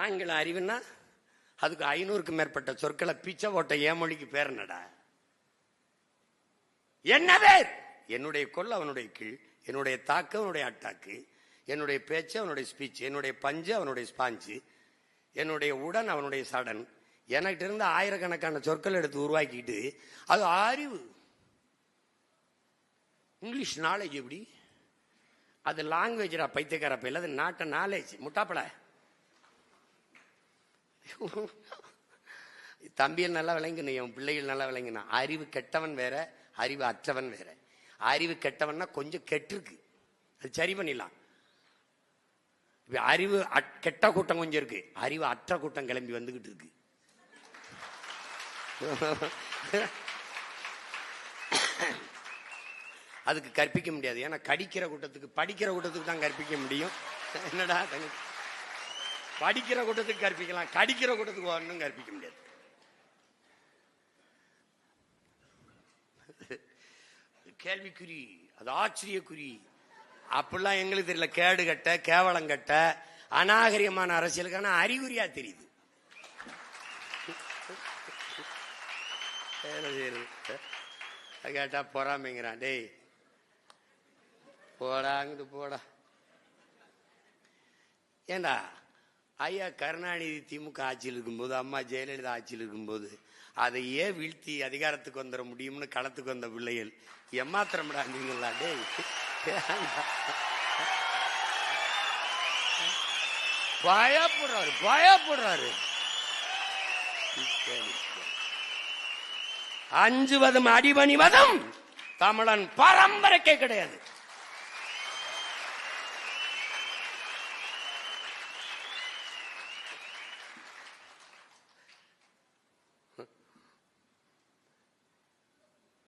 ஆங்கில அறிவுன்னா அதுக்கு 500க்கு மேற்பட்ட சொற்களை பிச்சை போட்ட ஏன் மொழிக்கு பேர் என்னடா? என்ன பேர்? என்னுடைய கொல் அவனுடைய கீழ், என்னுடைய தாக்கு அவனுடைய அட்டாக்கு, என்னுடைய பேச்சு அவனுடைய ஸ்பீச், என்னுடைய பஞ்சு அவனுடைய ஸ்பாஞ்சு, என்னுடைய உடன் அவனுடைய சடன். எனக்கு இருந்த ஆயிரக்கணக்கான சொற்கள் எடுத்து உருவாக்கிட்டு அது அறிவு. இங்கிலீஷ் நாலேஜ் எப்படி? அது லாங்குவேஜ்டா பைத்தியக்கார பையில, அது நாட்ட நாலேஜ் முட்டாப்பட. தம்பியில் நல்லா விளங்கணும், என் பிள்ளைகள் நல்லா விளங்கணும். அறிவு கெட்டவன் வேற, அறிவு அற்றவன் வேற. அறிவு கெட்டவன்னா கொஞ்சம் கெட்டிருக்கு, அது சரி பண்ணிடலாம். அறிவு கெட்ட கூட்டம் கொஞ்சம் இருக்கு, அறிவு அற்ற கூட்டம் கிளம்பி வந்துகிட்டு இருக்கு. அதுக்கு கற்பிக்க முடியாது. ஏன்னா கடிக்கிற கூட்டத்துக்கு படிக்கிற கூட்டத்துக்கு தான் கற்பிக்க முடியும். என்னடா படிக்கிற கூட்டத்துக்கு கற்பிக்கலாம், கடிக்கிற கூட்டத்துக்கு ஒன்றும் கற்பிக்க முடியாது. கேள்விக்குறி, அது ஆச்சரியக்குறி. அப்படிலாம் எங்களுக்கு தெரியல. கேடு கட்ட, கேவலம் கட்ட, அநாகரிகமான அரசியலுக்கான அறிகுறியா தெரியுது. கேட்டா பொறாமைங்கிறான். டேய் போடாங்குது போடா. ஏண்டா ஐயா கருணாநிதி திமுக ஆட்சியில் இருக்கும்போது, அம்மா ஜெயலலிதா ஆட்சியில் இருக்கும்போது அதையே வீழ்த்தி அதிகாரத்துக்கு வந்துட முடியும்னு களத்துக்கு வந்த பிள்ளைகள் எம்மாத்திரம்டா நீங்களா? டேய் பயப்படுறாரு பயப்படுறாரு. அஞ்சுவதும் அடிபணிவதும் தமிழன் பரம்பரைக்கே கிடையாது.